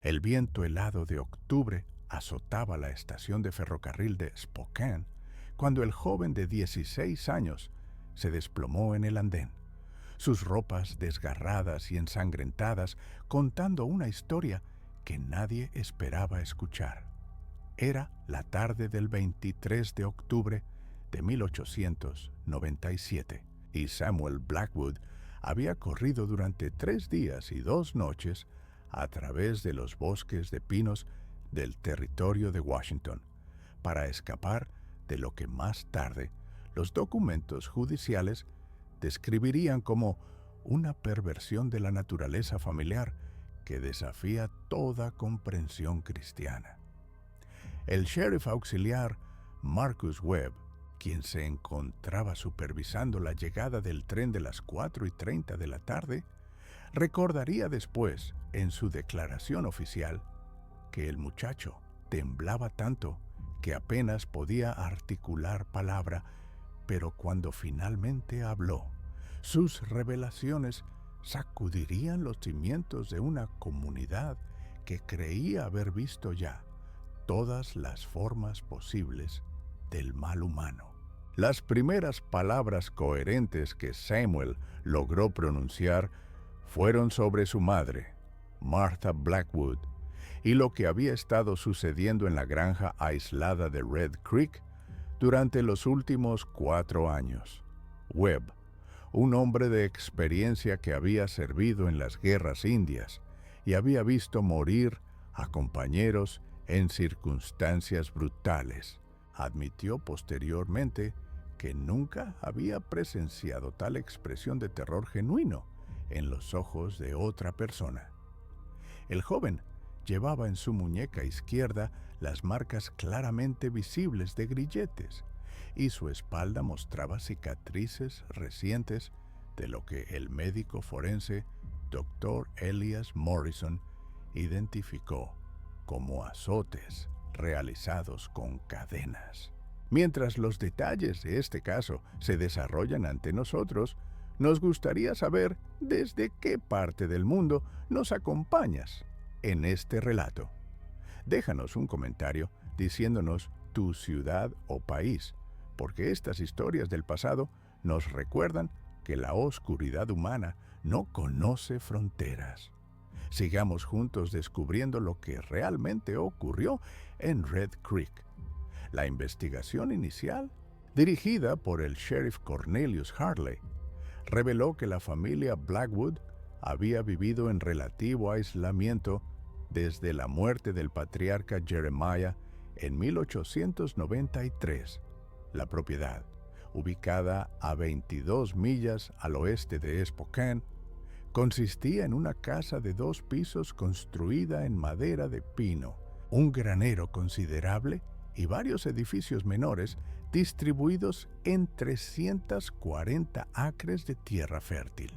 El viento helado de octubre azotaba la estación de ferrocarril de Spokane cuando el joven de 16 años se desplomó en el andén, sus ropas desgarradas y ensangrentadas, contando una historia que nadie esperaba escuchar. Era la tarde del 23 de octubre de 1897 y Samuel Blackwood había corrido durante 3 días y 2 noches a través de los bosques de pinos del territorio de Washington para escapar de lo que más tarde los documentos judiciales describirían como una perversión de la naturaleza familiar que desafía toda comprensión cristiana. El sheriff auxiliar Marcus Webb, quien se encontraba supervisando la llegada del tren de las 4:30 de la tarde, recordaría después, en su declaración oficial, que el muchacho temblaba tanto que apenas podía articular palabra, pero cuando finalmente habló, sus revelaciones sacudirían los cimientos de una comunidad que creía haber visto ya todas las formas posibles del mal humano. Las primeras palabras coherentes que Samuel logró pronunciar fueron sobre su madre, Martha Blackwood, y lo que había estado sucediendo en la granja aislada de Red Creek durante los últimos 4 años. Webb, un hombre de experiencia que había servido en las guerras indias y había visto morir a compañeros en circunstancias brutales, admitió posteriormente que nunca había presenciado tal expresión de terror genuino en los ojos de otra persona. El joven llevaba en su muñeca izquierda las marcas claramente visibles de grilletes, y su espalda mostraba cicatrices recientes de lo que el médico forense Dr. Elias Morrison identificó como azotes realizados con cadenas. Mientras los detalles de este caso se desarrollan ante nosotros, nos gustaría saber desde qué parte del mundo nos acompañas en este relato. Déjanos un comentario diciéndonos tu ciudad o país, porque estas historias del pasado nos recuerdan que la oscuridad humana no conoce fronteras. Sigamos juntos descubriendo lo que realmente ocurrió en Red Creek. La investigación inicial, dirigida por el sheriff Cornelius Harley, reveló que la familia Blackwood había vivido en relativo aislamiento desde la muerte del patriarca Jeremiah en 1893. La propiedad, ubicada a 22 millas al oeste de Spokane, consistía en una casa de 2 pisos construida en madera de pino, un granero considerable y varios edificios menores distribuidos en 340 acres de tierra fértil.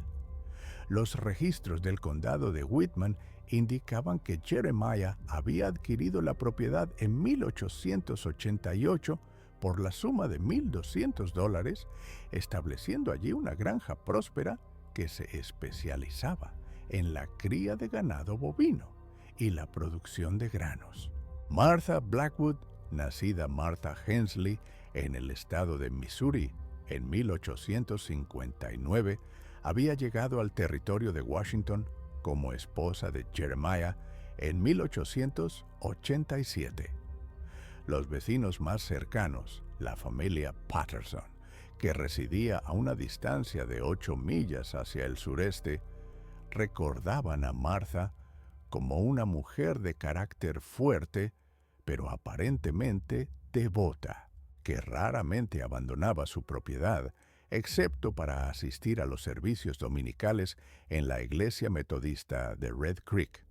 Los registros del condado de Whitman indicaban que Jeremiah había adquirido la propiedad en 1888 por la suma de $1,200, estableciendo allí una granja próspera que se especializaba en la cría de ganado bovino y la producción de granos. Martha Blackwood, nacida Martha Hensley en el estado de Missouri en 1859, había llegado al territorio de Washington como esposa de Jeremiah en 1887. Los vecinos más cercanos, la familia Patterson, que residía a una distancia de 8 millas hacia el sureste, recordaban a Martha como una mujer de carácter fuerte, pero aparentemente devota, que raramente abandonaba su propiedad, excepto para asistir a los servicios dominicales en la iglesia metodista de Red Creek.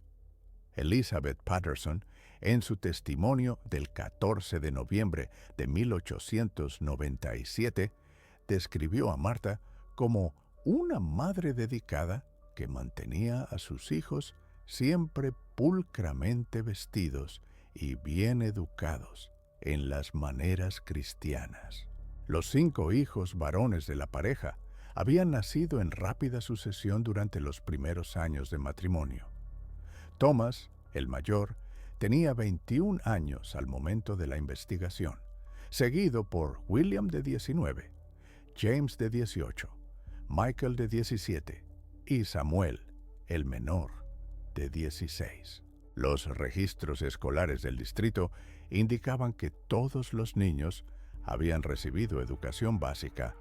Elizabeth Patterson, en su testimonio del 14 de noviembre de 1897, describió a Martha como una madre dedicada que mantenía a sus hijos siempre pulcramente vestidos y bien educados en las maneras cristianas. Los 5 hijos varones de la pareja habían nacido en rápida sucesión durante los primeros años de matrimonio. Thomas El mayor tenía 21 años al momento de la investigación, seguido por William de 19, James de 18, Michael de 17 y Samuel, el menor, de 16. Los registros escolares del distrito indicaban que todos los niños habían recibido educación básica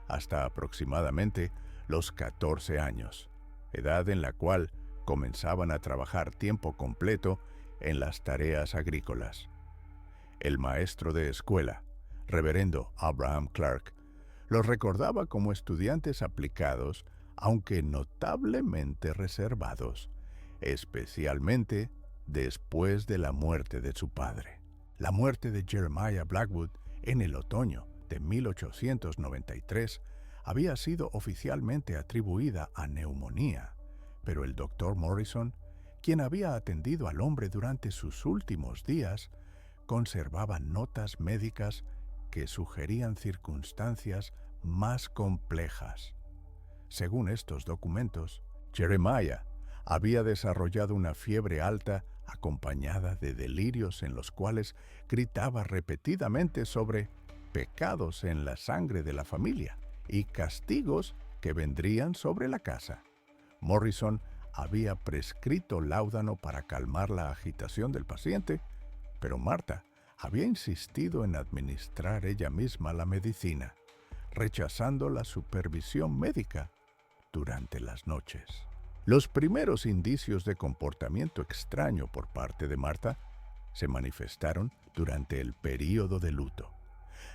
hasta aproximadamente los 14 años, edad en la cual comenzaban a trabajar tiempo completo en las tareas agrícolas. El maestro de escuela, reverendo Abraham Clark, los recordaba como estudiantes aplicados, aunque notablemente reservados, especialmente después de la muerte de su padre. La muerte de Jeremiah Blackwood en el otoño de 1893 había sido oficialmente atribuida a neumonía, pero el doctor Morrison, quien había atendido al hombre durante sus últimos días, conservaba notas médicas que sugerían circunstancias más complejas. Según estos documentos, Jeremiah había desarrollado una fiebre alta acompañada de delirios en los cuales gritaba repetidamente sobre pecados en la sangre de la familia y castigos que vendrían sobre la casa. Morrison había prescrito láudano para calmar la agitación del paciente, pero Martha había insistido en administrar ella misma la medicina, rechazando la supervisión médica durante las noches. Los primeros indicios de comportamiento extraño por parte de Martha se manifestaron durante el período de luto.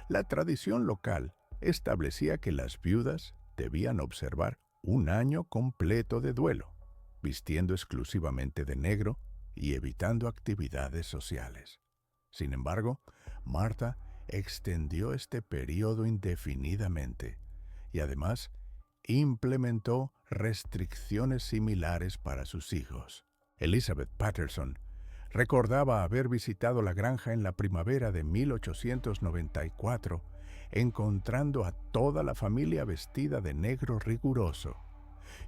La tradición local establecía que las viudas debían observar un año completo de duelo, vistiendo exclusivamente de negro y evitando actividades sociales. Sin embargo, Martha extendió este periodo indefinidamente y además implementó restricciones similares para sus hijos. Elizabeth Patterson recordaba haber visitado la granja en la primavera de 1894, encontrando a toda la familia vestida de negro riguroso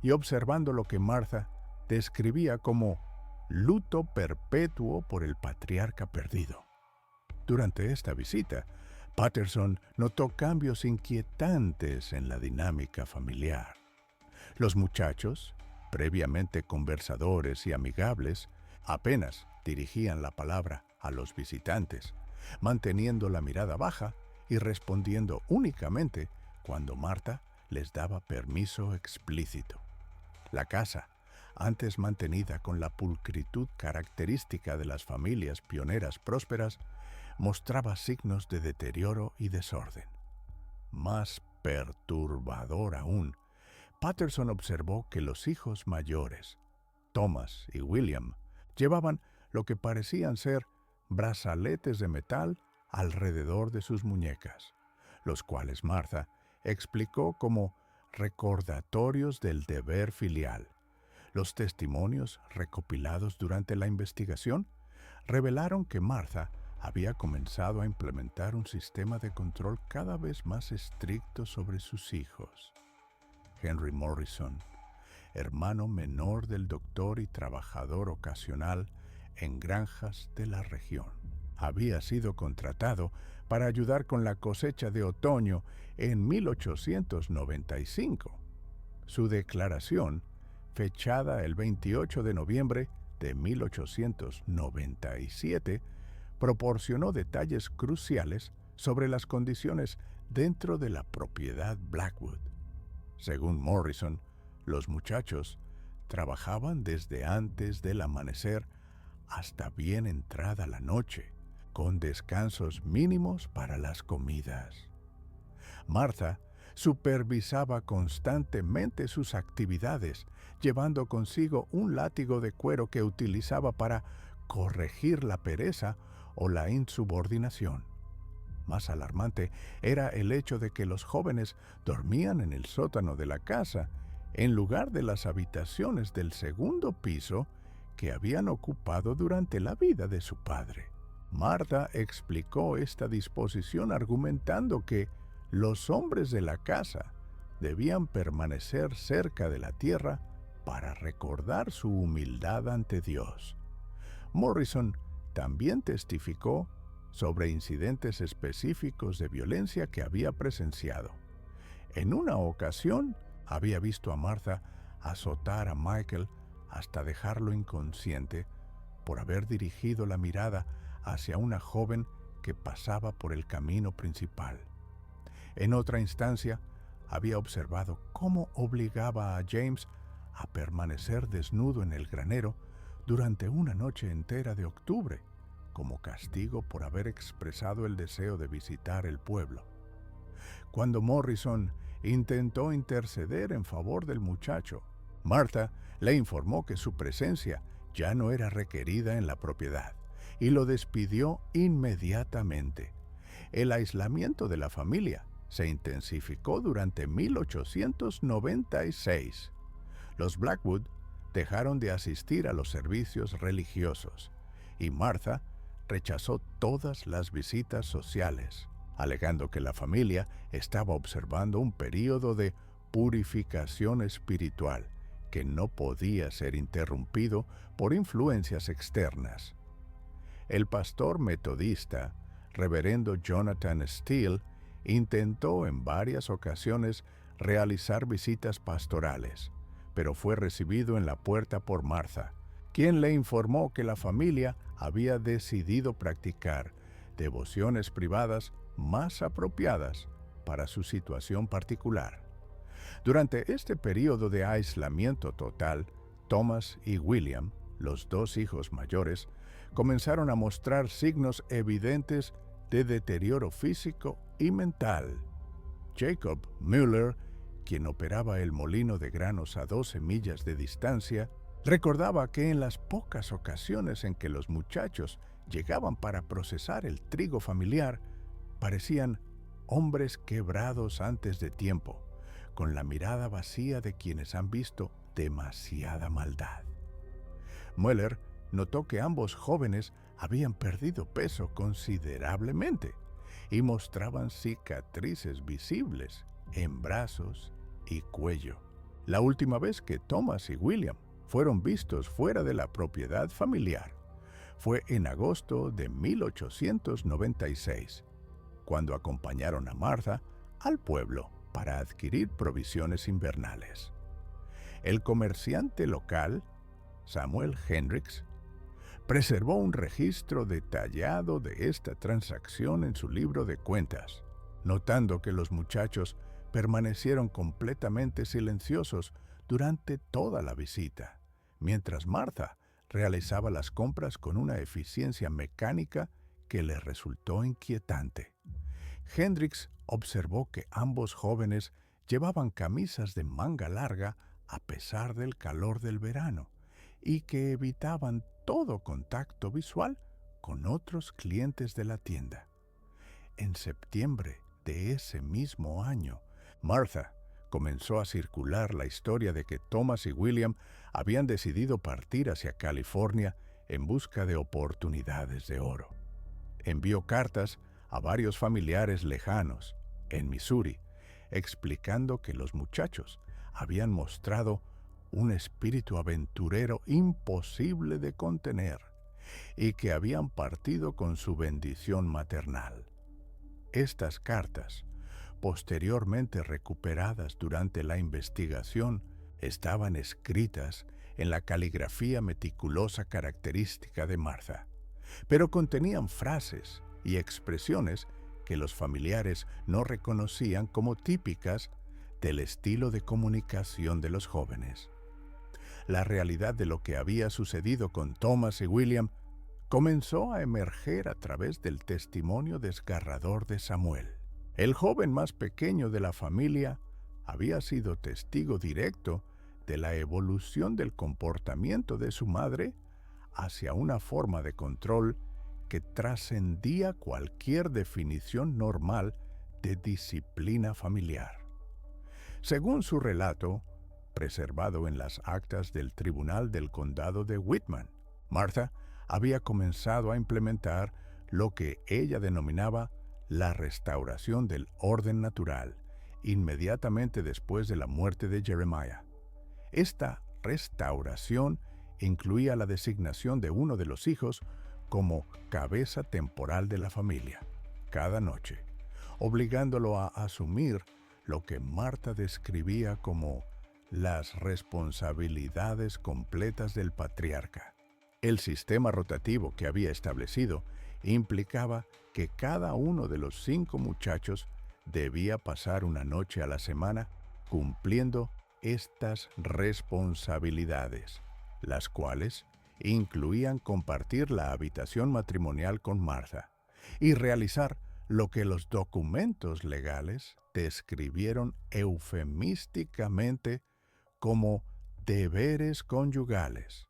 y observando lo que Martha describía como luto perpetuo por el patriarca perdido. Durante esta visita, Patterson notó cambios inquietantes en la dinámica familiar. Los muchachos, previamente conversadores y amigables, apenas dirigían la palabra a los visitantes, manteniendo la mirada baja y respondiendo únicamente cuando Martha les daba permiso explícito. La casa, antes mantenida con la pulcritud característica de las familias pioneras prósperas, mostraba signos de deterioro y desorden. Más perturbador aún, Patterson observó que los hijos mayores, Thomas y William, llevaban lo que parecían ser brazaletes de metal alrededor de sus muñecas, los cuales Martha explicó como recordatorios del deber filial. Los testimonios recopilados durante la investigación revelaron que Martha había comenzado a implementar un sistema de control cada vez más estricto sobre sus hijos. Henry Morrison, hermano menor del doctor y trabajador ocasional en granjas de la región, había sido contratado para ayudar con la cosecha de otoño en 1895. Su declaración, fechada el 28 de noviembre de 1897, proporcionó detalles cruciales sobre las condiciones dentro de la propiedad Blackwood. Según Morrison, los muchachos trabajaban desde antes del amanecer hasta bien entrada la noche, con descansos mínimos para las comidas. Martha supervisaba constantemente sus actividades, llevando consigo un látigo de cuero que utilizaba para corregir la pereza o la insubordinación. Más alarmante era el hecho de que los jóvenes dormían en el sótano de la casa, en lugar de las habitaciones del segundo piso que habían ocupado durante la vida de su padre. Martha explicó esta disposición argumentando que los hombres de la casa debían permanecer cerca de la tierra para recordar su humildad ante Dios. Morrison también testificó sobre incidentes específicos de violencia que había presenciado. En una ocasión, había visto a Martha azotar a Michael hasta dejarlo inconsciente por haber dirigido la mirada hacia una joven que pasaba por el camino principal. En otra instancia, había observado cómo obligaba a James a permanecer desnudo en el granero durante una noche entera de octubre, como castigo por haber expresado el deseo de visitar el pueblo. Cuando Morrison intentó interceder en favor del muchacho, Martha le informó que su presencia ya no era requerida en la propiedad y lo despidió inmediatamente. El aislamiento de la familia se intensificó durante 1896. Los Blackwood dejaron de asistir a los servicios religiosos y Martha rechazó todas las visitas sociales, alegando que la familia estaba observando un período de purificación espiritual que no podía ser interrumpido por influencias externas. El pastor metodista, reverendo Jonathan Steele, intentó en varias ocasiones realizar visitas pastorales, pero fue recibido en la puerta por Martha, quien le informó que la familia había decidido practicar devociones privadas más apropiadas para su situación particular. Durante este periodo de aislamiento total, Thomas y William, los dos hijos mayores, comenzaron a mostrar signos evidentes de deterioro físico y mental. Jacob Müller, quien operaba el molino de granos a 12 millas de distancia, recordaba que en las pocas ocasiones en que los muchachos llegaban para procesar el trigo familiar, parecían hombres quebrados antes de tiempo, con la mirada vacía de quienes han visto demasiada maldad. Müller notó que ambos jóvenes habían perdido peso considerablemente y mostraban cicatrices visibles en brazos y cuello. La última vez que Thomas y William fueron vistos fuera de la propiedad familiar fue en agosto de 1896, cuando acompañaron a Martha al pueblo para adquirir provisiones invernales. El comerciante local, Samuel Hendricks, preservó un registro detallado de esta transacción en su libro de cuentas, notando que los muchachos permanecieron completamente silenciosos durante toda la visita, mientras Martha realizaba las compras con una eficiencia mecánica que le resultó inquietante. Hendricks observó que ambos jóvenes llevaban camisas de manga larga a pesar del calor del verano y que evitaban todo contacto visual con otros clientes de la tienda. En septiembre de ese mismo año, Martha comenzó a circular la historia de que Thomas y William habían decidido partir hacia California en busca de oportunidades de oro. Envió cartas a varios familiares lejanos en Missouri, explicando que los muchachos habían mostrado un espíritu aventurero imposible de contener y que habían partido con su bendición maternal. Estas cartas, posteriormente recuperadas durante la investigación, estaban escritas en la caligrafía meticulosa característica de Martha, pero contenían frases y expresiones que los familiares no reconocían como típicas del estilo de comunicación de los jóvenes. La realidad de lo que había sucedido con Thomas y William comenzó a emerger a través del testimonio desgarrador de Samuel. El joven más pequeño de la familia había sido testigo directo de la evolución del comportamiento de su madre hacia una forma de control que trascendía cualquier definición normal de disciplina familiar. Según su relato, preservado en las actas del Tribunal del Condado de Whitman, Martha había comenzado a implementar lo que ella denominaba la restauración del orden natural, inmediatamente después de la muerte de Jeremiah. Esta restauración incluía la designación de uno de los hijos como cabeza temporal de la familia, cada noche, obligándolo a asumir lo que Marta describía como las responsabilidades completas del patriarca. El sistema rotativo que había establecido implicaba que cada uno de los 5 muchachos debía pasar una noche a la semana cumpliendo estas responsabilidades, las cuales incluían compartir la habitación matrimonial con Martha y realizar lo que los documentos legales describieron eufemísticamente como deberes conyugales.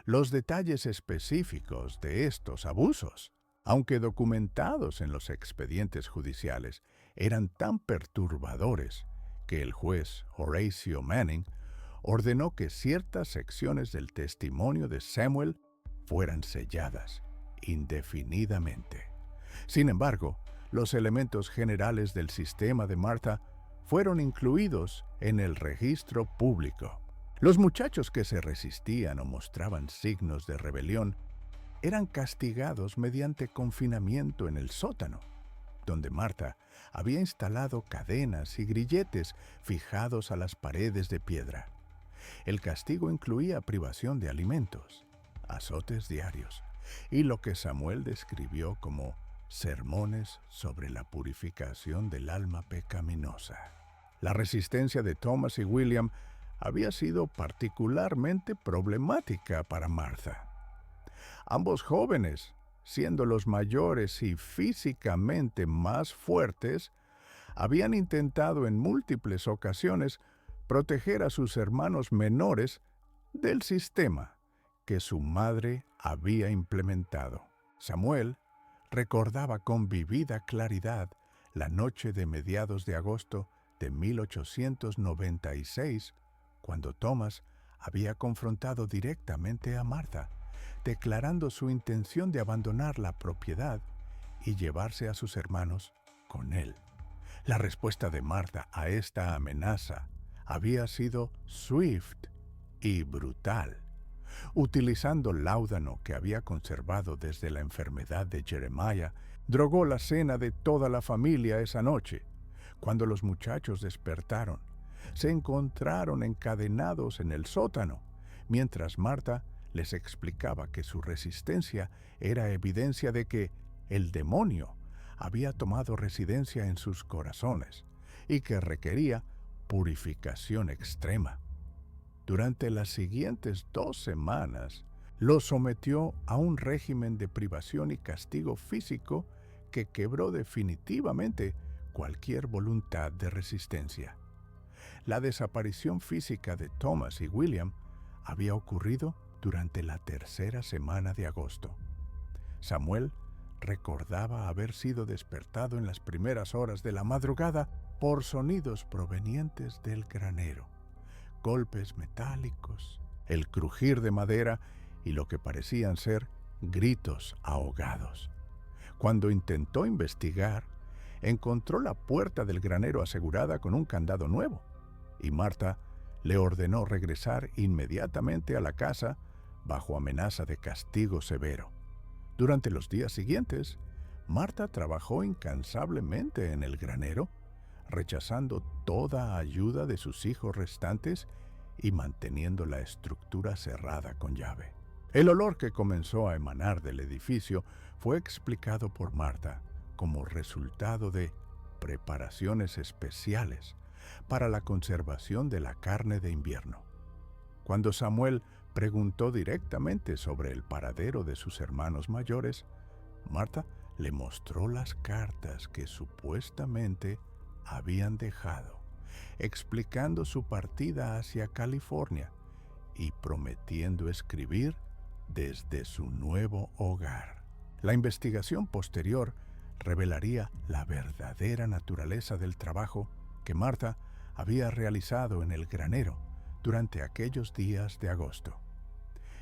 Los detalles específicos de estos abusos, aunque documentados en los expedientes judiciales, eran tan perturbadores que el juez Horatio Manning ordenó que ciertas secciones del testimonio de Samuel fueran selladas indefinidamente. Sin embargo, los elementos generales del sistema de Martha fueron incluidos en el registro público. Los muchachos que se resistían o mostraban signos de rebelión eran castigados mediante confinamiento en el sótano, donde Martha había instalado cadenas y grilletes fijados a las paredes de piedra. El castigo incluía privación de alimentos, azotes diarios y lo que Samuel describió como sermones sobre la purificación del alma pecaminosa. La resistencia de Thomas y William había sido particularmente problemática para Martha. Ambos jóvenes, siendo los mayores y físicamente más fuertes, habían intentado en múltiples ocasiones proteger a sus hermanos menores del sistema que su madre había implementado. Samuel recordaba con vívida claridad la noche de mediados de agosto de 1896, cuando Thomas había confrontado directamente a Martha, declarando su intención de abandonar la propiedad y llevarse a sus hermanos con él. La respuesta de Martha a esta amenaza había sido swift y brutal. Utilizando láudano que había conservado desde la enfermedad de Jeremiah, drogó la cena de toda la familia esa noche. Cuando los muchachos despertaron, se encontraron encadenados en el sótano, mientras Martha les explicaba que su resistencia era evidencia de que el demonio había tomado residencia en sus corazones y que requería purificación extrema. Durante las siguientes 2 semanas, los sometió a un régimen de privación y castigo físico que quebró definitivamente cualquier voluntad de resistencia. La desaparición física de Thomas y William había ocurrido durante la 3ª semana de agosto. Samuel recordaba haber sido despertado en las primeras horas de la madrugada por sonidos provenientes del granero, golpes metálicos, el crujir de madera y lo que parecían ser gritos ahogados. Cuando intentó investigar, encontró la puerta del granero asegurada con un candado nuevo, y Martha le ordenó regresar inmediatamente a la casa bajo amenaza de castigo severo. Durante los días siguientes, Martha trabajó incansablemente en el granero, rechazando toda ayuda de sus hijos restantes y manteniendo la estructura cerrada con llave. El olor que comenzó a emanar del edificio fue explicado por Martha como resultado de preparaciones especiales para la conservación de la carne de invierno. Cuando Samuel preguntó directamente sobre el paradero de sus hermanos mayores, Martha le mostró las cartas que supuestamente habían dejado, explicando su partida hacia California y prometiendo escribir desde su nuevo hogar. La investigación posterior revelaría la verdadera naturaleza del trabajo que Martha había realizado en el granero durante aquellos días de agosto.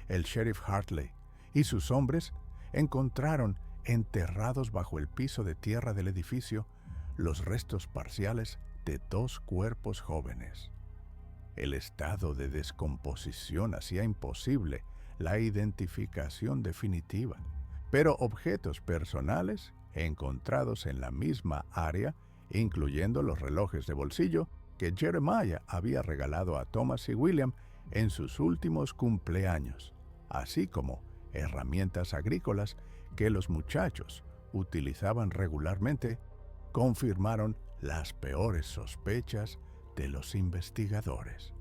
El sheriff Hartley y sus hombres encontraron enterrados bajo el piso de tierra del edificio los restos parciales de 2 cuerpos jóvenes. El estado de descomposición hacía imposible la identificación definitiva, pero objetos personales encontrados en la misma área, incluyendo los relojes de bolsillo que Jeremiah había regalado a Thomas y William en sus últimos cumpleaños, así como herramientas agrícolas que los muchachos utilizaban regularmente, confirmaron las peores sospechas de los investigadores.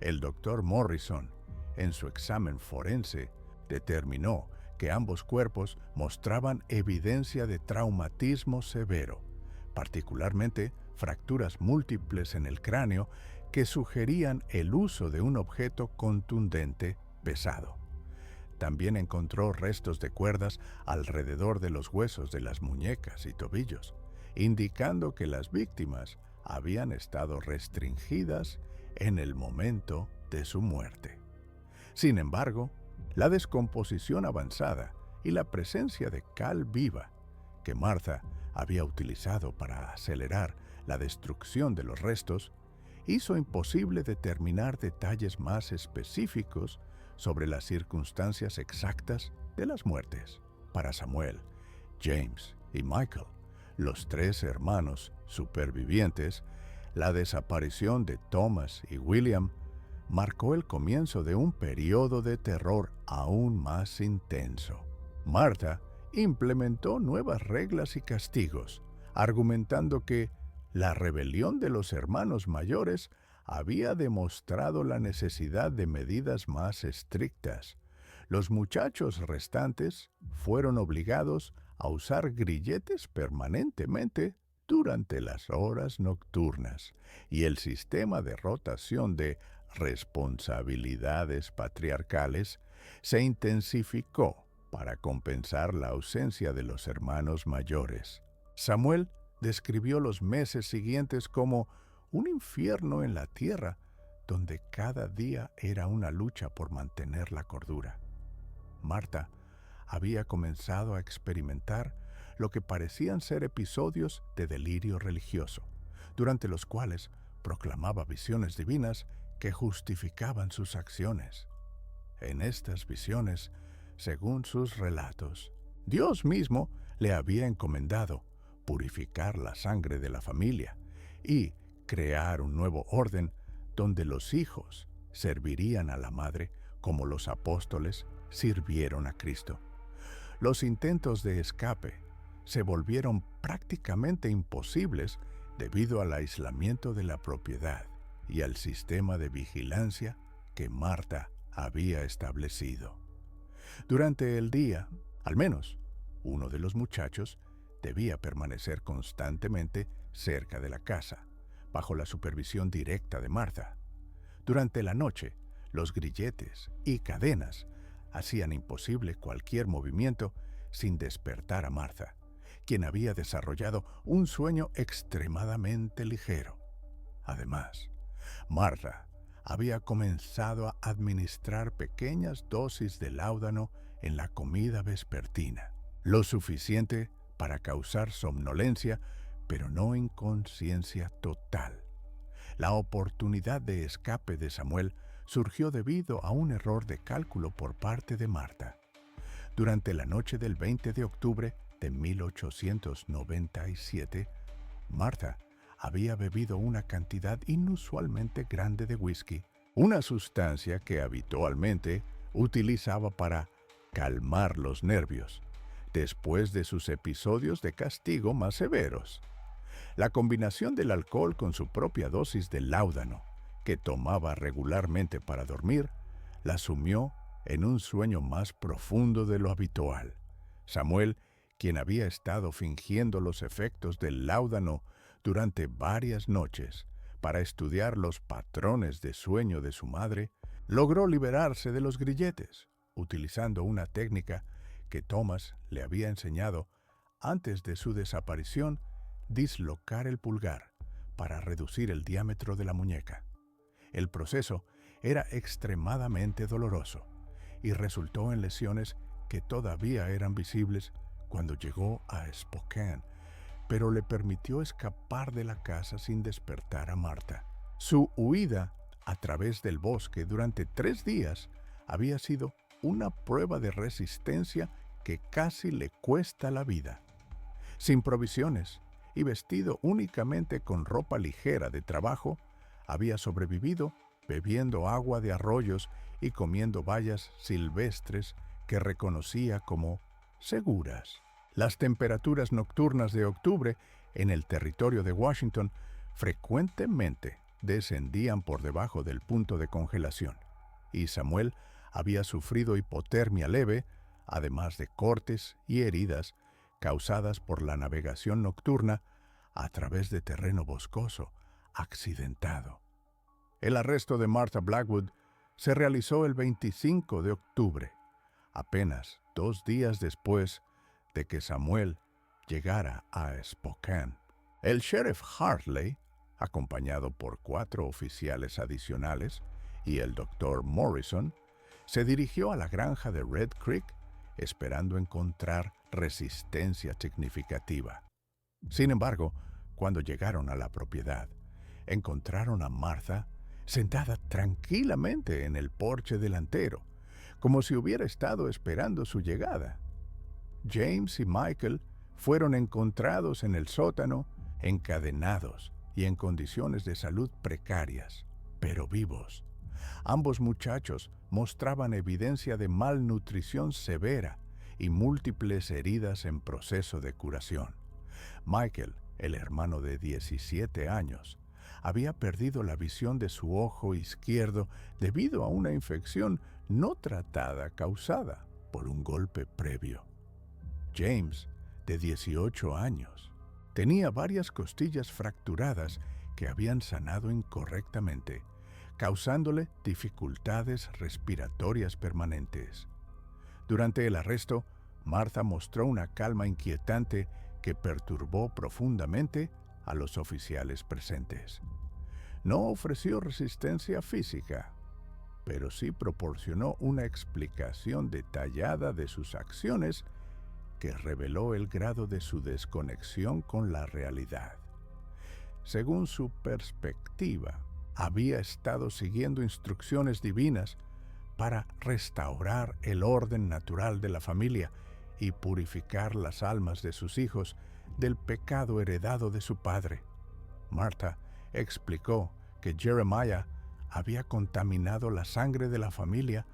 El doctor Morrison, en su examen forense, determinó que ambos cuerpos mostraban evidencia de traumatismo severo, particularmente fracturas múltiples en el cráneo que sugerían el uso de un objeto contundente pesado. También encontró restos de cuerdas alrededor de los huesos de las muñecas y tobillos, indicando que las víctimas habían estado restringidas en el momento de su muerte. Sin embargo, la descomposición avanzada y la presencia de cal viva que Martha había utilizado para acelerar la destrucción de los restos hizo imposible determinar detalles más específicos sobre las circunstancias exactas de las muertes. Para Samuel, James y Michael, los tres hermanos supervivientes, la desaparición de Thomas y William marcó el comienzo de un periodo de terror aún más intenso. Martha implementó nuevas reglas y castigos, argumentando que la rebelión de los hermanos mayores había demostrado la necesidad de medidas más estrictas. Los muchachos restantes fueron obligados a usar grilletes permanentemente durante las horas nocturnas, y el sistema de rotación de responsabilidades patriarcales se intensificó para compensar la ausencia de los hermanos mayores. Samuel describió los meses siguientes como un infierno en la tierra, donde cada día era una lucha por mantener la cordura. Martha había comenzado a experimentar lo que parecían ser episodios de delirio religioso, durante los cuales proclamaba visiones divinas que justificaban sus acciones. En estas visiones, según sus relatos, Dios mismo le había encomendado purificar la sangre de la familia y crear un nuevo orden donde los hijos servirían a la madre como los apóstoles sirvieron a Cristo. Los intentos de escape se volvieron prácticamente imposibles debido al aislamiento de la propiedad y al sistema de vigilancia que Martha había establecido. Durante el día, al menos, uno de los muchachos debía permanecer constantemente cerca de la casa, bajo la supervisión directa de Martha. Durante la noche, los grilletes y cadenas hacían imposible cualquier movimiento sin despertar a Martha, quien había desarrollado un sueño extremadamente ligero. Además, Martha había comenzado a administrar pequeñas dosis de láudano en la comida vespertina, lo suficiente para causar somnolencia, pero no inconsciencia total. La oportunidad de escape de Samuel surgió debido a un error de cálculo por parte de Martha. Durante la noche del 20 de octubre de 1897, Martha había bebido una cantidad inusualmente grande de whisky, una sustancia que habitualmente utilizaba para calmar los nervios, después de sus episodios de castigo más severos. La combinación del alcohol con su propia dosis de láudano, que tomaba regularmente para dormir, la sumió en un sueño más profundo de lo habitual. Samuel, quien había estado fingiendo los efectos del láudano durante varias noches para estudiar los patrones de sueño de su madre, logró liberarse de los grilletes, utilizando una técnica que Thomas le había enseñado antes de su desaparición: dislocar el pulgar para reducir el diámetro de la muñeca. El proceso era extremadamente doloroso y resultó en lesiones que todavía eran visibles cuando llegó a Spokane, pero le permitió escapar de la casa sin despertar a Martha. Su huida a través del bosque durante 3 días había sido una prueba de resistencia que casi le cuesta la vida. Sin provisiones y vestido únicamente con ropa ligera de trabajo, había sobrevivido bebiendo agua de arroyos y comiendo bayas silvestres que reconocía como seguras. Las temperaturas nocturnas de octubre en el territorio de Washington frecuentemente descendían por debajo del punto de congelación, y Samuel había sufrido hipotermia leve, además de cortes y heridas causadas por la navegación nocturna a través de terreno boscoso, accidentado. El arresto de Martha Blackwood se realizó el 25 de octubre, apenas 2 días después de que Samuel llegara a Spokane. El sheriff Hartley, acompañado por 4 oficiales adicionales, y el doctor Morrison, se dirigió a la granja de Red Creek esperando encontrar resistencia significativa. Sin embargo, cuando llegaron a la propiedad, encontraron a Martha sentada tranquilamente en el porche delantero, como si hubiera estado esperando su llegada. James y Michael fueron encontrados en el sótano, encadenados y en condiciones de salud precarias, pero vivos. Ambos muchachos mostraban evidencia de malnutrición severa y múltiples heridas en proceso de curación. Michael, el hermano de 17 años, había perdido la visión de su ojo izquierdo debido a una infección no tratada causada por un golpe previo. James, de 18 años, tenía varias costillas fracturadas que habían sanado incorrectamente, causándole dificultades respiratorias permanentes. Durante el arresto, Martha mostró una calma inquietante que perturbó profundamente a los oficiales presentes. No ofreció resistencia física, pero sí proporcionó una explicación detallada de sus acciones que reveló el grado de su desconexión con la realidad. Según su perspectiva, había estado siguiendo instrucciones divinas para restaurar el orden natural de la familia y purificar las almas de sus hijos del pecado heredado de su padre. Martha explicó que Jeremiah había contaminado la sangre de la familia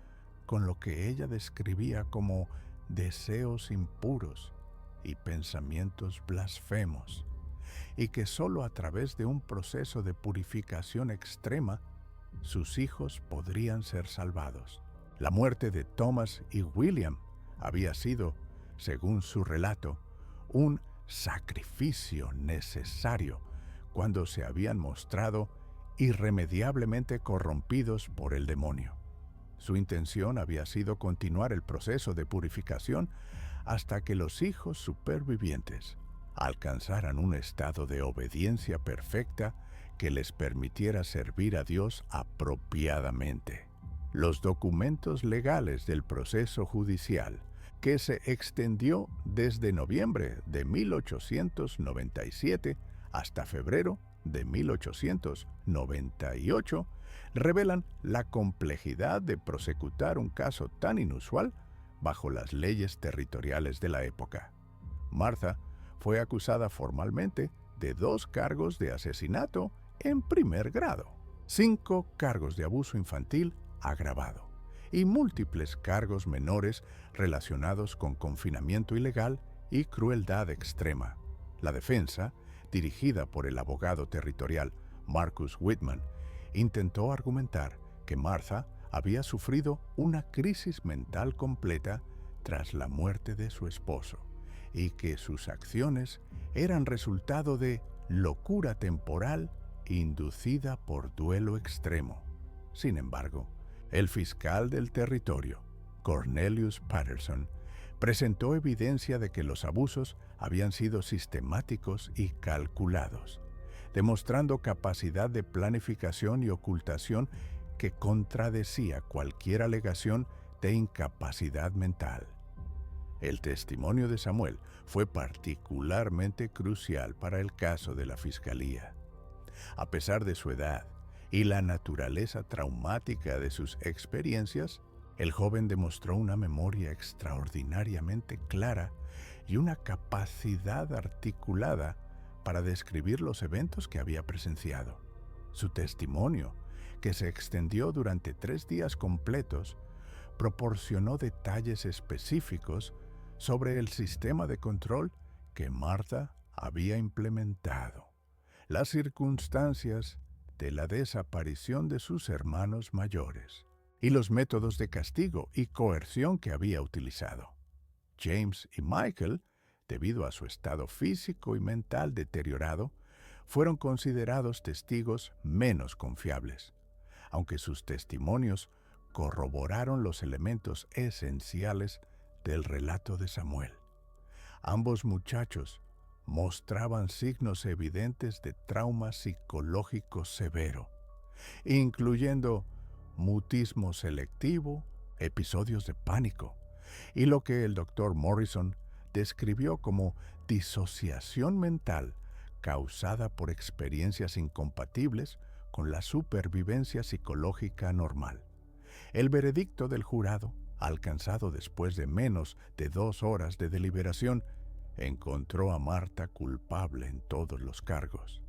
con lo que ella describía como deseos impuros y pensamientos blasfemos, y que solo a través de un proceso de purificación extrema sus hijos podrían ser salvados. La muerte de Thomas y William había sido, según su relato, un sacrificio necesario cuando se habían mostrado irremediablemente corrompidos por el demonio. Su intención había sido continuar el proceso de purificación hasta que los hijos supervivientes alcanzaran un estado de obediencia perfecta que les permitiera servir a Dios apropiadamente. Los documentos legales del proceso judicial, que se extendió desde noviembre de 1897 hasta febrero de 1898, revelan la complejidad de prosecutar un caso tan inusual bajo las leyes territoriales de la época. Martha fue acusada formalmente de 2 cargos de asesinato en primer grado, 5 cargos de abuso infantil agravado y múltiples cargos menores relacionados con confinamiento ilegal y crueldad extrema. La defensa, dirigida por el abogado territorial Marcus Whitman, intentó argumentar que Martha había sufrido una crisis mental completa tras la muerte de su esposo y que sus acciones eran resultado de locura temporal inducida por duelo extremo. Sin embargo, el fiscal del territorio, Cornelius Patterson, presentó evidencia de que los abusos habían sido sistemáticos y calculados, demostrando capacidad de planificación y ocultación que contradecía cualquier alegación de incapacidad mental. El testimonio de Samuel fue particularmente crucial para el caso de la fiscalía. A pesar de su edad y la naturaleza traumática de sus experiencias, el joven demostró una memoria extraordinariamente clara y una capacidad articulada para describir los eventos que había presenciado. Su testimonio, que se extendió durante 3 días completos, proporcionó detalles específicos sobre el sistema de control que Martha había implementado, las circunstancias de la desaparición de sus hermanos mayores y los métodos de castigo y coerción que había utilizado. James y Michael, debido a su estado físico y mental deteriorado, fueron considerados testigos menos confiables, aunque sus testimonios corroboraron los elementos esenciales del relato de Samuel. Ambos muchachos mostraban signos evidentes de trauma psicológico severo, incluyendo mutismo selectivo, episodios de pánico, y lo que el Dr. Morrison describió como disociación mental causada por experiencias incompatibles con la supervivencia psicológica normal. El veredicto del jurado, alcanzado después de menos de 2 horas de deliberación, encontró a Martha culpable en todos los cargos.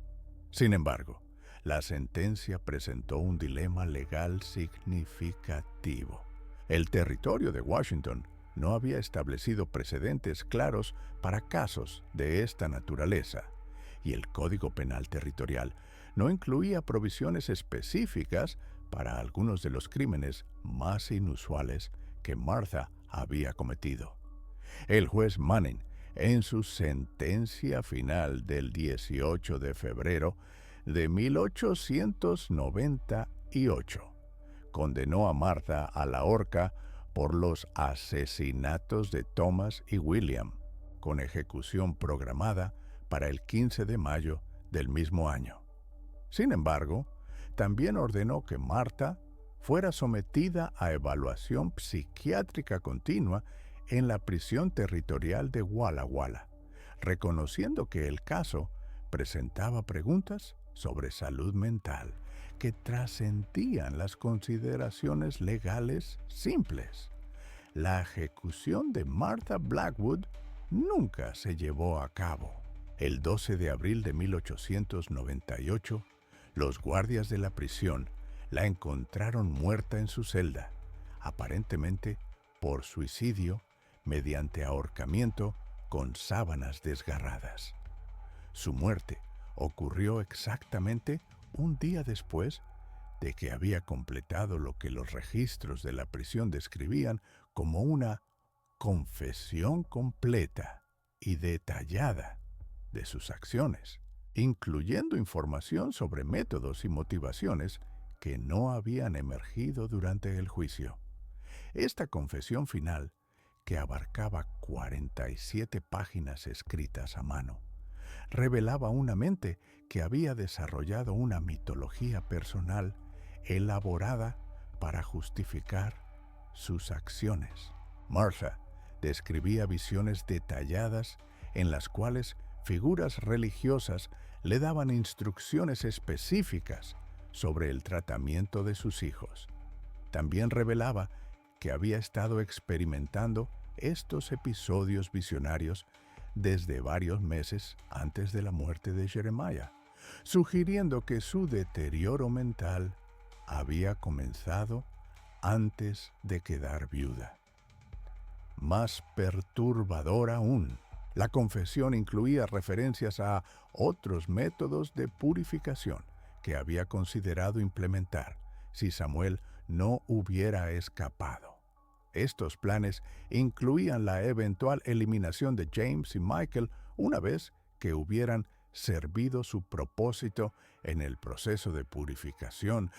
Sin embargo, la sentencia presentó un dilema legal significativo. El territorio de Washington no había establecido precedentes claros para casos de esta naturaleza, y el Código Penal Territorial no incluía provisiones específicas para algunos de los crímenes más inusuales que Martha había cometido. El juez Manning, en su sentencia final del 18 de febrero de 1898, condenó a Martha a la horca por los asesinatos de Thomas y William, con ejecución programada para el 15 de mayo del mismo año. Sin embargo, también ordenó que Martha fuera sometida a evaluación psiquiátrica continua en la prisión territorial de Walla Walla, reconociendo que el caso presentaba preguntas sobre salud mental que trascendían las consideraciones legales simples. La ejecución de Martha Blackwood nunca se llevó a cabo. El 12 de abril de 1898, los guardias de la prisión la encontraron muerta en su celda, aparentemente por suicidio mediante ahorcamiento con sábanas desgarradas. Su muerte ocurrió exactamente un día después de que había completado lo que los registros de la prisión describían como una confesión completa y detallada de sus acciones, incluyendo información sobre métodos y motivaciones que no habían emergido durante el juicio. Esta confesión final, que abarcaba 47 páginas escritas a mano, revelaba una mente que había desarrollado una mitología personal elaborada para justificar sus acciones. Martha describía visiones detalladas en las cuales figuras religiosas le daban instrucciones específicas sobre el tratamiento de sus hijos. También revelaba que había estado experimentando estos episodios visionarios desde varios meses antes de la muerte de Jeremiah, sugiriendo que su deterioro mental había comenzado antes de quedar viuda. Más perturbador aún, la confesión incluía referencias a otros métodos de purificación que había considerado implementar si Samuel no hubiera escapado. Estos planes incluían la eventual eliminación de James y Michael una vez que hubieran servido su propósito en el proceso de purificación,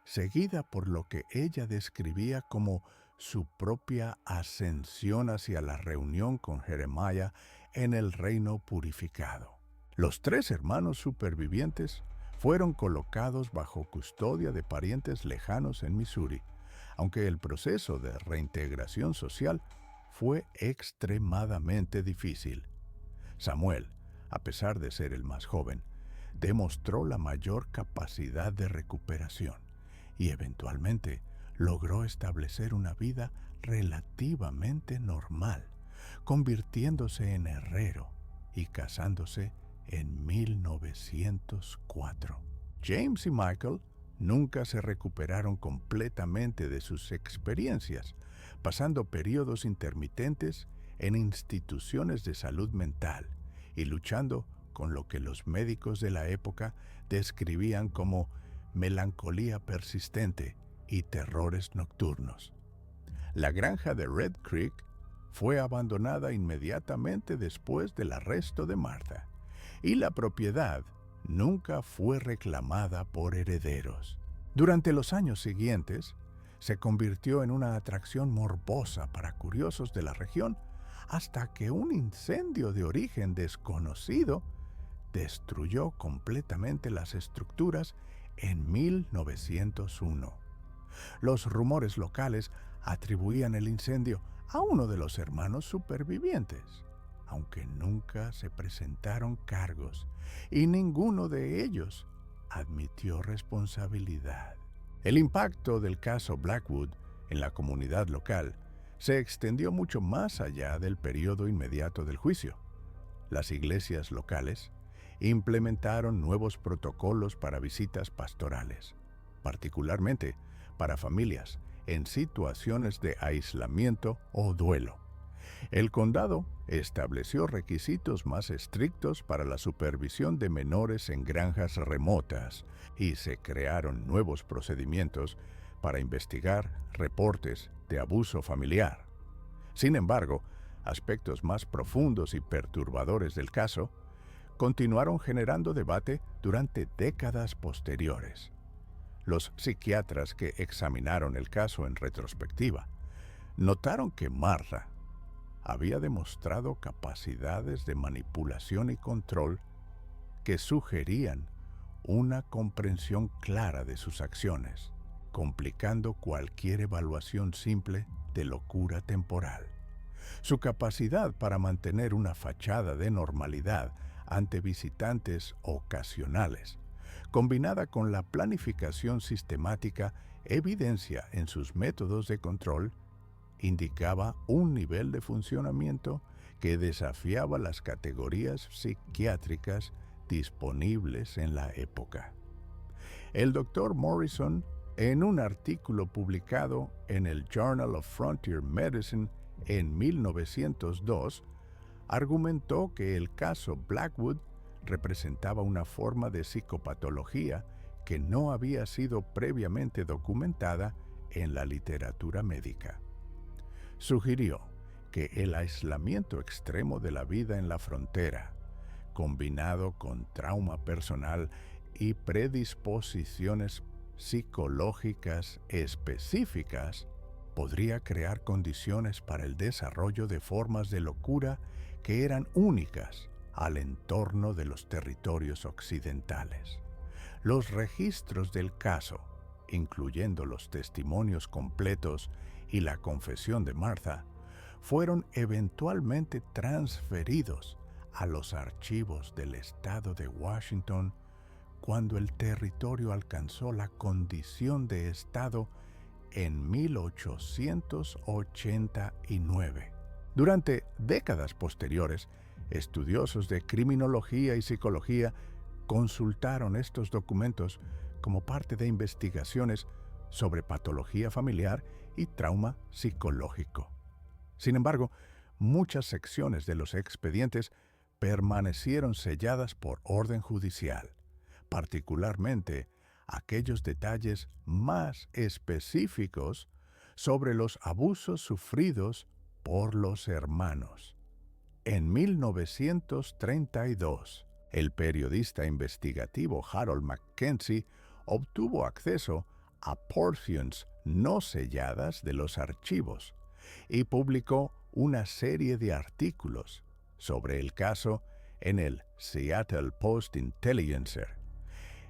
seguida por lo que ella describía como su propia ascensión hacia la reunión con Jeremiah en el reino purificado. Los 3 hermanos supervivientes fueron colocados bajo custodia de parientes lejanos en Missouri, aunque el proceso de reintegración social fue extremadamente difícil. Samuel, a pesar de ser el más joven, demostró la mayor capacidad de recuperación y eventualmente logró establecer una vida relativamente normal, convirtiéndose en herrero y casándose en 1904. James y Michael nunca se recuperaron completamente de sus experiencias, pasando periodos intermitentes en instituciones de salud mental y luchando con lo que los médicos de la época describían como melancolía persistente y terrores nocturnos. La granja de Red Creek fue abandonada inmediatamente después del arresto de Martha, y la propiedad nunca fue reclamada por herederos. Durante los años siguientes, se convirtió en una atracción morbosa para curiosos de la región, hasta que un incendio de origen desconocido destruyó completamente las estructuras en 1901. Los rumores locales atribuían el incendio a uno de los hermanos supervivientes, aunque nunca se presentaron cargos y ninguno de ellos admitió responsabilidad. El impacto del caso Blackwood en la comunidad local se extendió mucho más allá del periodo inmediato del juicio. Las iglesias locales implementaron nuevos protocolos para visitas pastorales, particularmente para familias en situaciones de aislamiento o duelo. El condado estableció requisitos más estrictos para la supervisión de menores en granjas remotas y se crearon nuevos procedimientos para investigar reportes de abuso familiar. Sin embargo, aspectos más profundos y perturbadores del caso continuaron generando debate durante décadas posteriores. Los psiquiatras que examinaron el caso en retrospectiva notaron que Martha había demostrado capacidades de manipulación y control que sugerían una comprensión clara de sus acciones, complicando cualquier evaluación simple de locura temporal. Su capacidad para mantener una fachada de normalidad ante visitantes ocasionales, combinada con la planificación sistemática, evidencia en sus métodos de control, indicaba un nivel de funcionamiento que desafiaba las categorías psiquiátricas disponibles en la época. El Dr. Morrison, en un artículo publicado en el Journal of Frontier Medicine en 1902, argumentó que el caso Blackwood representaba una forma de psicopatología que no había sido previamente documentada en la literatura médica. Sugirió que el aislamiento extremo de la vida en la frontera, combinado con trauma personal y predisposiciones psicológicas específicas, podría crear condiciones para el desarrollo de formas de locura que eran únicas al entorno de los territorios occidentales. Los registros del caso, incluyendo los testimonios completos y la confesión de Martha, fueron eventualmente transferidos a los archivos del estado de Washington cuando el territorio alcanzó la condición de estado en 1889. Durante décadas posteriores, estudiosos de criminología y psicología consultaron estos documentos como parte de investigaciones sobre patología familiar y trauma psicológico. Sin embargo, muchas secciones de los expedientes permanecieron selladas por orden judicial, particularmente aquellos detalles más específicos sobre los abusos sufridos por los hermanos. En 1932, el periodista investigativo Harold Mackenzie obtuvo acceso a porciones no selladas de los archivos y publicó una serie de artículos sobre el caso en el Seattle Post-Intelligencer.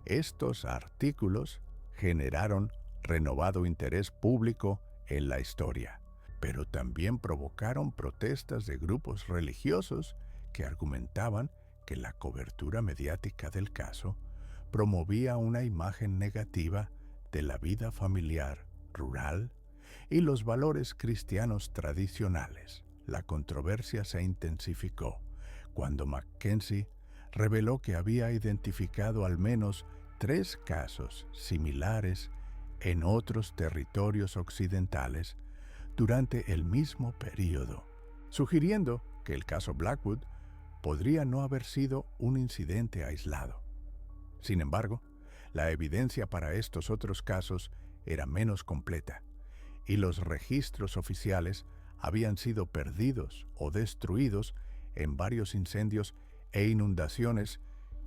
Estos artículos generaron renovado interés público en la historia, pero también provocaron protestas de grupos religiosos que argumentaban que la cobertura mediática del caso promovía una imagen negativa de la vida familiar rural y los valores cristianos tradicionales. La controversia se intensificó cuando Mackenzie reveló que había identificado al menos 3 casos similares en otros territorios occidentales durante el mismo período, sugiriendo que el caso Blackwood podría no haber sido un incidente aislado. Sin embargo, la evidencia para estos otros casos era menos completa, y los registros oficiales habían sido perdidos o destruidos en varios incendios e inundaciones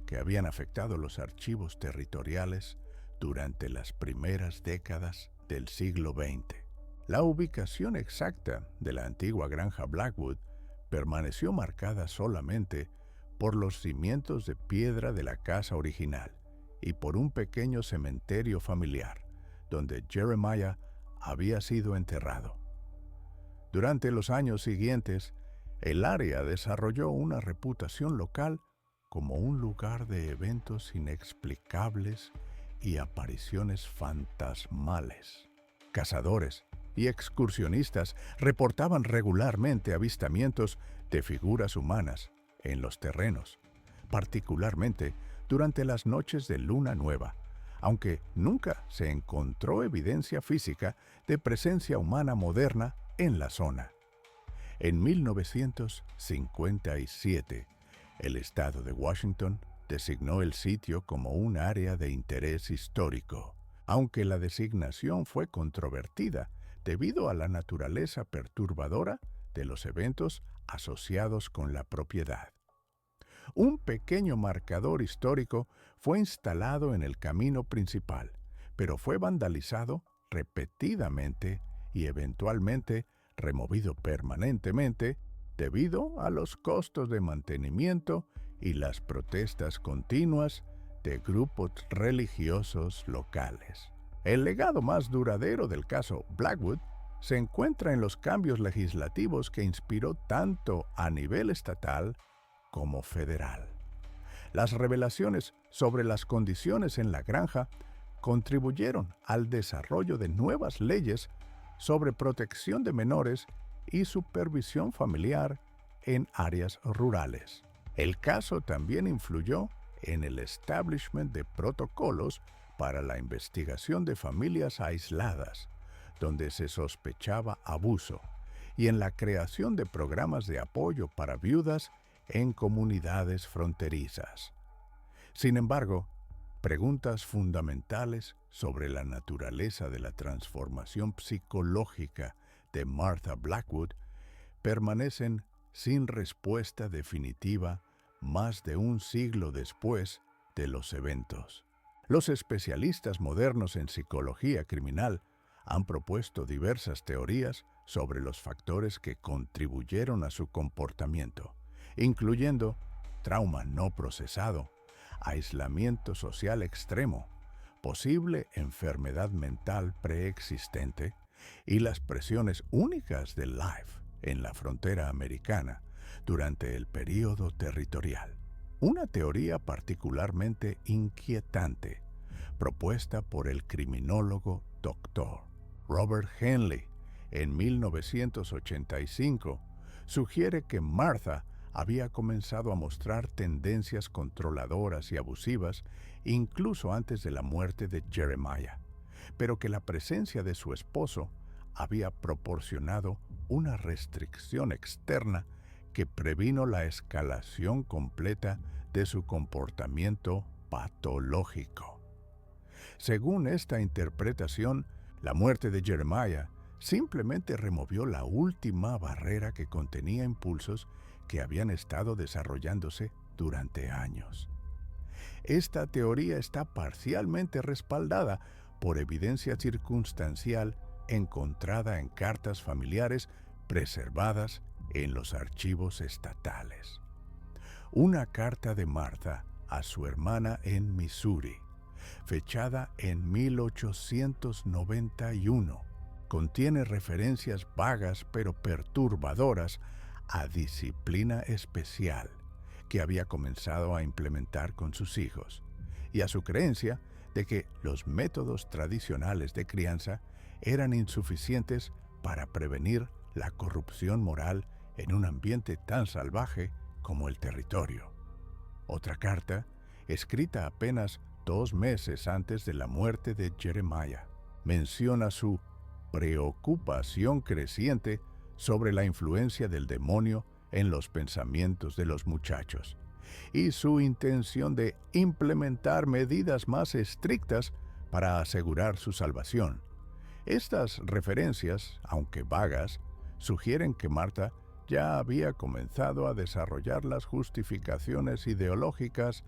que habían afectado los archivos territoriales durante las primeras décadas del siglo XX. La ubicación exacta de la antigua granja Blackwood permaneció marcada solamente por los cimientos de piedra de la casa original y por un pequeño cementerio familiar, donde Jeremiah había sido enterrado. Durante los años siguientes, el área desarrolló una reputación local como un lugar de eventos inexplicables y apariciones fantasmales. Cazadores y excursionistas reportaban regularmente avistamientos de figuras humanas en los terrenos, particularmente durante las noches de luna nueva, aunque nunca se encontró evidencia física de presencia humana moderna en la zona. En 1957, el estado de Washington designó el sitio como un área de interés histórico, aunque la designación fue controvertida debido a la naturaleza perturbadora de los eventos asociados con la propiedad. Un pequeño marcador histórico fue instalado en el camino principal, pero fue vandalizado repetidamente y eventualmente removido permanentemente debido a los costos de mantenimiento y las protestas continuas de grupos religiosos locales. El legado más duradero del caso Blackwood se encuentra en los cambios legislativos que inspiró tanto a nivel estatal como federal. Las revelaciones sobre las condiciones en la granja contribuyeron al desarrollo de nuevas leyes sobre protección de menores y supervisión familiar en áreas rurales. El caso también influyó en el establishment de protocolos para la investigación de familias aisladas, donde se sospechaba abuso, y en la creación de programas de apoyo para viudas en comunidades fronterizas. Sin embargo, preguntas fundamentales sobre la naturaleza de la transformación psicológica de Martha Blackwood permanecen sin respuesta definitiva más de un siglo después de los eventos. Los especialistas modernos en psicología criminal han propuesto diversas teorías sobre los factores que contribuyeron a su comportamiento, incluyendo trauma no procesado, aislamiento social extremo, posible enfermedad mental preexistente y las presiones únicas del life en la frontera americana durante el período territorial. Una teoría particularmente inquietante, propuesta por el criminólogo Dr. Robert Henley en 1985, sugiere que Martha había comenzado a mostrar tendencias controladoras y abusivas incluso antes de la muerte de Jeremiah, pero que la presencia de su esposo había proporcionado una restricción externa que previno la escalación completa de su comportamiento patológico. Según esta interpretación, la muerte de Jeremiah simplemente removió la última barrera que contenía impulsos que habían estado desarrollándose durante años. Esta teoría está parcialmente respaldada por evidencia circunstancial encontrada en cartas familiares preservadas en los archivos estatales. Una carta de Martha a su hermana en Missouri, fechada en 1891, contiene referencias vagas pero perturbadoras a disciplina especial que había comenzado a implementar con sus hijos, y a su creencia de que los métodos tradicionales de crianza eran insuficientes para prevenir la corrupción moral en un ambiente tan salvaje como el territorio. Otra carta, escrita apenas 2 meses antes de la muerte de Jeremiah, menciona su preocupación creciente sobre la influencia del demonio en los pensamientos de los muchachos y su intención de implementar medidas más estrictas para asegurar su salvación. Estas referencias, aunque vagas, sugieren que Martha ya había comenzado a desarrollar las justificaciones ideológicas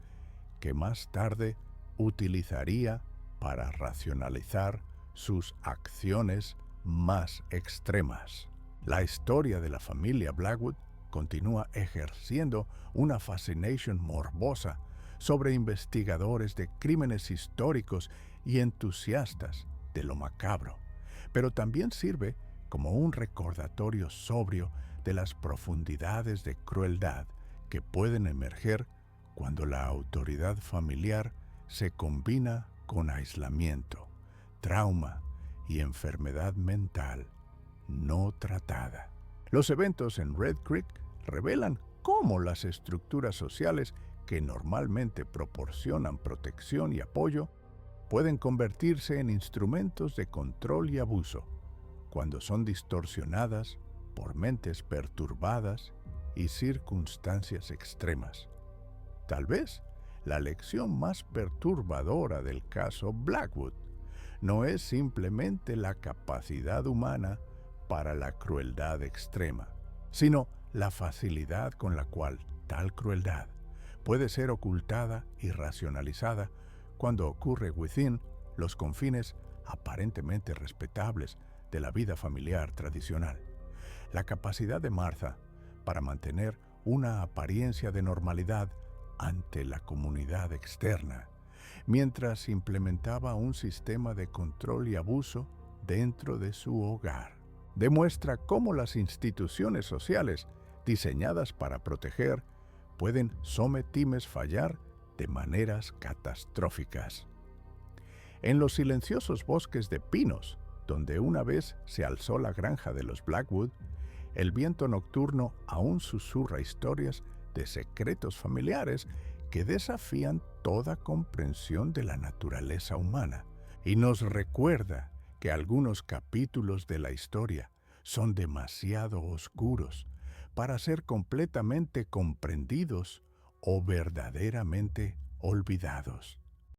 que más tarde utilizaría para racionalizar sus acciones más extremas. La historia de la familia Blackwood continúa ejerciendo una fascinación morbosa sobre investigadores de crímenes históricos y entusiastas de lo macabro, pero también sirve como un recordatorio sobrio de las profundidades de crueldad que pueden emerger cuando la autoridad familiar se combina con aislamiento, trauma y enfermedad mental no tratada. Los eventos en Red Creek revelan cómo las estructuras sociales que normalmente proporcionan protección y apoyo pueden convertirse en instrumentos de control y abuso cuando son distorsionadas por mentes perturbadas y circunstancias extremas. Tal vez la lección más perturbadora del caso Blackwood no es simplemente la capacidad humana para la crueldad extrema, sino la facilidad con la cual tal crueldad puede ser ocultada y racionalizada cuando ocurre within los confines aparentemente respetables de la vida familiar tradicional. La capacidad de Martha para mantener una apariencia de normalidad ante la comunidad externa, mientras implementaba un sistema de control y abuso dentro de su hogar, demuestra cómo las instituciones sociales diseñadas para proteger pueden sometimes fallar de maneras catastróficas. En los silenciosos bosques de pinos, donde una vez se alzó la granja de los Blackwood, el viento nocturno aún susurra historias de secretos familiares que desafían toda comprensión de la naturaleza humana y nos recuerda que algunos capítulos de la historia son demasiado oscuros para ser completamente comprendidos o verdaderamente olvidados.